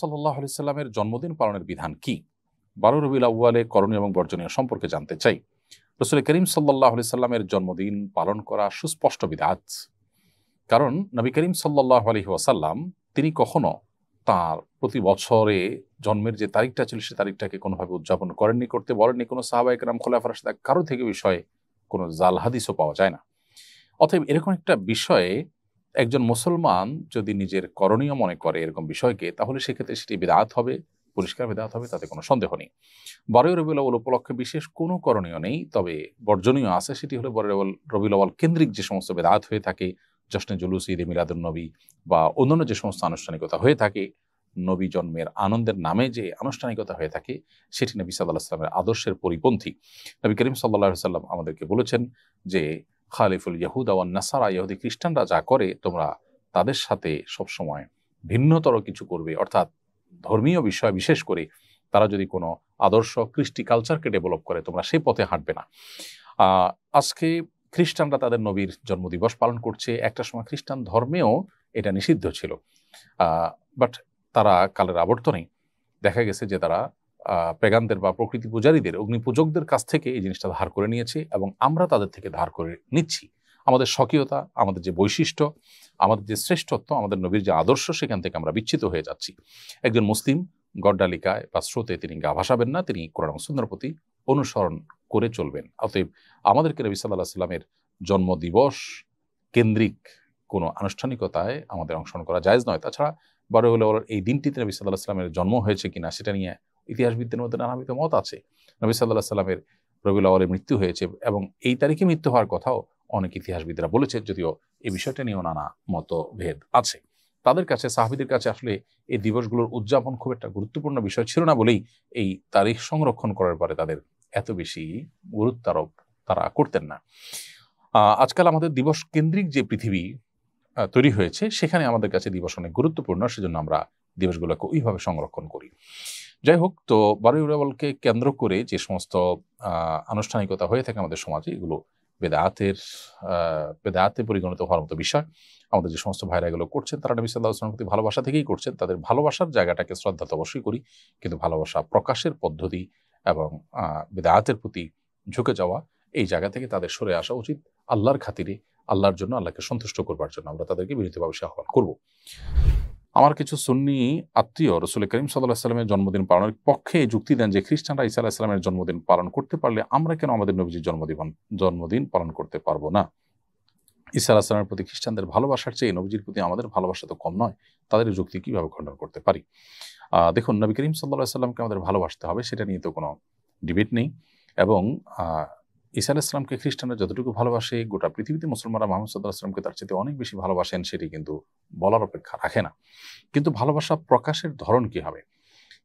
সাল্লাল্লাহু আলাইহি সাল্লামের জন্মদিন পালনের বিধান কি? ১২ রবিউল আউয়ালে করণীয় এবং বর্জনীয় সম্পর্কে জানতে চাই। রাসূল করিম সাল্লাল্লাহু আলাইহি সাল্লামের জন্মদিন পালন করা সুস্পষ্ট বিদআত। কারণ নবী করিম সাল্লাল্লাহু আলাইহি ওয়াসাল্লাম তিনি কখনো তার প্রতি বছরে জন্মের যে তারিখটা ছিল সে তারিখটাকে কোনোভাবে উদযাপন করেননি, করতে বলেননি। কোনো সাহাবায়ে কেরাম খোলাফায়ে রাশিদিন কারো থেকে বিষয়ে কোনো জাল হাদিসও পাওয়া যায় না। অতএব এরকম একটা বিষয়ে একজন মুসলমান যদি নিজের করণীয় মনে করে এরকম বিষয়কে, তাহলে সেক্ষেত্রে সেটি বিদআত হবে, পরিষ্কার বিদআত হবে, তাতে কোনো সন্দেহ নেই। ১২ রবিউল আউয়াল উপলক্ষে বিশেষ কোনো করণীয় নেই, তবে বর্জনীয় আছে। সেটি হলো ১২ রবিউল আউয়াল কেন্দ্রিক যে সমস্ত বিদআত হয়ে থাকে, জশ্নে জুলুস, ঈদে মিলাদুন্নবী বা অন্যান্য যে সমস্ত আনুষ্ঠানিকতা হয়ে থাকে, নবী জন্মের আনন্দের নামে যে আনুষ্ঠানিকতা হয়ে থাকে, সেটি নবী সাল্লাল্লাহু আলাইহি সাল্লামের আদর্শের পরিপন্থী। নবী করিম সাল্লাল্লাহু আলাইহি সাল্লাম আমাদেরকে বলেছেন যে খালিফুল ইয়াহুদা ওয়ান নাসারা, ইহুদি খ্রিস্টানরা যা করে তোমরা তাদের সাথে সবসময় ভিন্নতর কিছু করবে, অর্থাৎ ধর্মীয় বিষয় বিশেষ করে তারা যদি কোনো আদর্শ কৃষ্টি কালচারকে ডেভেলপ করে তোমরা সেই পথে হাঁটবে না। আজকে খ্রিস্টানরা তাদের নবীর জন্মদিবস পালন করছে। একটা সময় খ্রিস্টান ধর্মেও এটা নিষিদ্ধ ছিল, বাট তারা কালের আবর্তনে দেখা গেছে যে তারা পেগানদের বা প্রকৃতি পূজারীদের, অগ্নি পূজকদের কাছ থেকে এই জিনিসটা ধার করে নিয়েছে এবং আমরা তাদের থেকে ধার করে নিচ্ছি। আমাদের স্বকীয়তা, আমাদের যে বৈশিষ্ট্য, আমাদের যে শ্রেষ্ঠত্ব, আমাদের নবীর যে আদর্শ, সেখান থেকে আমরা বিচ্যুত হয়ে যাচ্ছি। একজন মুসলিম গড্ডালিকায় বা স্রোতে তিনি গা ভাসাবেন না, তিনি কোরআন এবং সুন্নাহর প্রতি অনুসরণ করে চলবেন। অতএব আমাদেরকে নবী সাল্লাল্লাহু আলাইহি সাল্লামের জন্মদিবস কেন্দ্রিক কোনো আনুষ্ঠানিকতায় আমাদের অংশগ্রহণ করা জায়েজ নয়। তাছাড়া ১২ রবিউল আউয়াল এই দিনটিতে নবী সাল্লাল্লাহু আলাইহি সাল্লামের জন্ম হয়েছে কিনা সেটা নিয়ে ইতিহাসবিদদের মধ্যে নানাবিধ মত আছে। নবী সাল্লাল্লাহু আলাইহি সাল্লামের রবিউল আউয়ালে মৃত্যু হয়েছে এবং এই তারিখে মৃত্যু হওয়ার কথাও অনেক ইতিহাসবিদরা বলেছে, যদিও এই বিষয়টা নিয়েও নানা মতভেদ আছে। তাদের কাছে, সাহাবীদের কাছে আসলে এই দিবসগুলোর উদযাপন খুব একটা গুরুত্বপূর্ণ বিষয় ছিল না বলেই এই তারিখ সংরক্ষণ করার পরে তাদের এত বেশি গুরুত্ব আরোপ তারা করতেন না। আজকাল আমাদের দিবস কেন্দ্রিক যে পৃথিবী তৈরি হয়েছে, সেখানে আমাদের কাছে দিবস অনেক গুরুত্বপূর্ণ, সেজন্য আমরা দিবসগুলোকে ওইভাবে সংরক্ষণ করি। যাই হোক, তো ১২ রবিউল আউয়ালকে কেন্দ্র করে যে সমস্ত আনুষ্ঠানিকতা হয়ে থাকে আমাদের সমাজে, এগুলো বেদাতে পরিগণিত হওয়ার মতো বিষয়। আমাদের যে সমস্ত ভাইরা এগুলো করছেন, তারা নবী সাল্লাল্লাহু আলাইহি ওয়াসাল্লামের প্রতি ভালোবাসা থেকেই করছেন। তাদের ভালোবাসার জায়গাটাকে শ্রদ্ধা তো অবশ্যই করি, কিন্তু ভালোবাসা প্রকাশের পদ্ধতি এবং বেদাতের প্রতি ঝুঁকে যাওয়া, এই জায়গা থেকে তাদের সরে আসা উচিত। আল্লাহর খাতিরে, আল্লাহর জন্য, আল্লাহকে সন্তুষ্ট করবার জন্য আমরা তাদেরকে বিনীতভাবে আহ্বান করব। আমার কিছু সুন্নি আত্মীয় রাসূল করিম সাল্লাল্লাহু আলাইহি ওয়াসাল্লামের জন্মদিন পালনের পক্ষে যুক্তি দেন যে খ্রিস্টানরা ঈসা আলাইহিস সালামের জন্মদিন পালন করতে পারলে আমরা কেন আমাদের নবীজির জন্মদিন পালন করতে পারবো না? ঈসা আলাইহিস সালামের প্রতি খ্রিস্টানদের ভালোবাসার চেয়ে নবীজির প্রতি আমাদের ভালোবাসা তো কম নয়। তাদের এই যুক্তি কিভাবে খণ্ডন করতে পারি? দেখুন, নবী করিম সাল্লাল্লাহু আলাইহি ওয়াসাল্লামকে আমাদের ভালোবাসতে হবে, সেটা নিয়ে তো কোনো ডিবেট নেই। এবং ঈসা আলাইহিস সালামকে খ্রিস্টানরা যতটুকু ভালোবাসে, গোটা পৃথিবীতে মুসলমানরা মুহাম্মদ সাল্লাল্লাহু আলাইহি ওয়াসাল্লামকে তার চেয়ে অনেক বেশি ভালোবাসেন, সেটি কিন্তু বলার অপেক্ষা রাখে না। কিন্তু ভালোবাসা প্রকাশের ধরন কি হবে?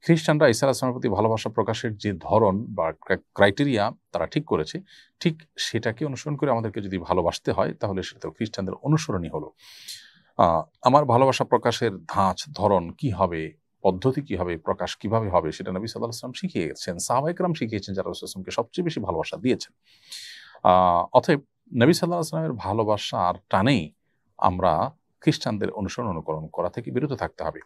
খ্রিস্টানরা ঈসা আলাইহিস সালামের প্রতি ভালোবাসা প্রকাশের যে ধরন বা ক্রাইটেরিয়া তারা ঠিক করেছে, ঠিক সেটাকে অনুসরণ করে আমাদেরকে যদি ভালোবাসতে হয়, তাহলে সেটা তো খ্রিস্টানদের অনুসরণই হলো। আমার ভালোবাসা প্রকাশের ধাঁচ, ধরন কি হবে, পদ্ধতি কি হবে, প্রকাশ কিভাবে হবে, সেটা নবী সাল্লাল্লাহু আলাইহি ওয়াসাল্লাম শিখিয়ে গেছেন, সাহাবায়ে কেরাম শিখিয়েছেন, যারা রাসূল সাল্লাল্লাহু আলাইহি ওয়াসাল্লামকে সবচেয়ে বেশি ভালোবাসা দিয়েছেন। অতএব নবী সাল্লাল্লাহু আলাইহি ওয়াসাল্লামের ভালোবাসার টানেই আমরা খ্রিস্টানদের অনুকরণ করা থেকে বিরত থাকতে হবে।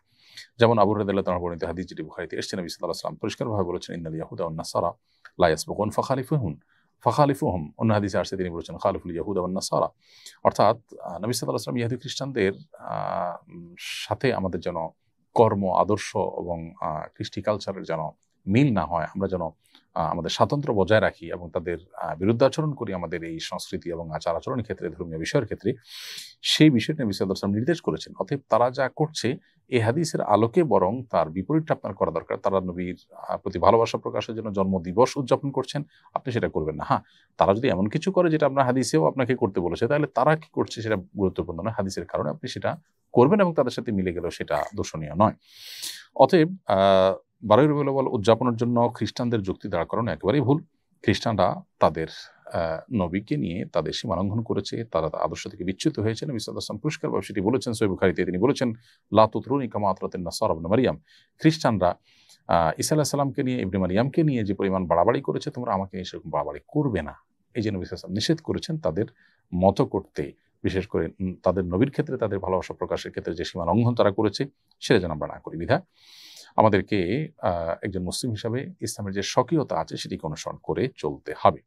যেমন আবু হুরায়রা রাদিয়াল্লাহু তাআলা বর্ণিত হাদিস, যেটি বুখারীতে এসেছে, নবী সাল্লাল্লাহু আলাইহি ওয়াসাল্লাম পরিষ্কারভাবে বলেছেন, ইন্নাল ইয়াহুদা ওয়ান নাসারা লা ইয়াসবিকুন ফাখালিফুহুম। অন্য হাদিসে আসছে, তিনি বলেছেন খালিফুল ইয়াহুদা ওয়ান নাসারা। অর্থাৎ নবী সাল্লাল্লাহু আলাইহি ওয়াসাল্লাম ইহুদি খ্রিস্টানদের সাথে আমাদের যেন কর্ম, আদর্শ এবং কৃষ্টি কালচারের যেন মিল না হয়, আমরা যেন আমাদের স্বাতন্ত্র্য বজায় রাখি এবং তাদের বিরুদ্ধাচরণ করি আমাদের এই সংস্কৃতি এবং আচার আচরণের ক্ষেত্রে, ধর্মীয় বিষয়ের ক্ষেত্রে, সেই বিষয়টা নবী সাল্লাল্লাহু আলাইহি ওয়াসাল্লাম নির্দেশ করেছেন। অতএব তারা যা করছে এই হাদিসের আলোকে বরং তার বিপরীতটা আপনার করা দরকার। তারা নবীর প্রতি ভালোবাসা প্রকাশের জন্য জন্মদিবস উদযাপন করছেন, আপনি সেটা করবেন না। হ্যাঁ, তারা যদি এমন কিছু করে যেটা আপনার হাদিসেও আপনাকে করতে বলেছে, তাহলে তারা কি করছে সেটা গুরুত্বপূর্ণ নয়, হাদিসের কারণে আপনি সেটা করবেন এবং তাদের সাথে মিলে গেলেও সেটা দোষণীয় নয়। অতএব ১২ রবিউল আউয়াল উদযাপনের জন্য খ্রিস্টানদের যুক্তি দাঁড় করানো একেবারেই ভুল। খ্রিস্টানরা তাদের নবীকে নিয়ে তাদের সীমা লঙ্ঘন করেছে, তারা আদর্শ থেকে বিচ্যুত হয়েছে। নবী সাল্লাল্লাহু আলাইহি ওয়াসাল্লাম পরিষ্কারভাবে সেটি বলেছেন সহিহ বুখারীতে, তিনি বলেছেন, লা তুতরুনি কামা আতরাতিন নাসারা ইবনে মারইয়াম। খ্রিস্টানরা ঈসা আলাইহিস সালামকে নিয়ে, ইবনে মারইয়ামকে নিয়ে যে পরিমাণ বাড়াবাড়ি করেছে, তোমরা আমাকে নিয়ে সেরকম বাড়াবাড়ি করবে না। এই যে নবী সাল্লাল্লাহু আলাইহি ওয়াসাল্লাম নিষেধ করেছেন তাদের মত করতে, বিশেষ করে তাদের নবীর ক্ষেত্রে তাদের ভালোবাসা প্রকাশের ক্ষেত্রে যে সীমা লঙ্ঘন তারা করেছে, সেটা যেন আমরা না করি। বিধায় আমাদেরকে একজন মুসলিম হিসাবে ইসলামের যে স্বকীয়তা আছে সেটিকে অনুসরণ করে চলতে হবে।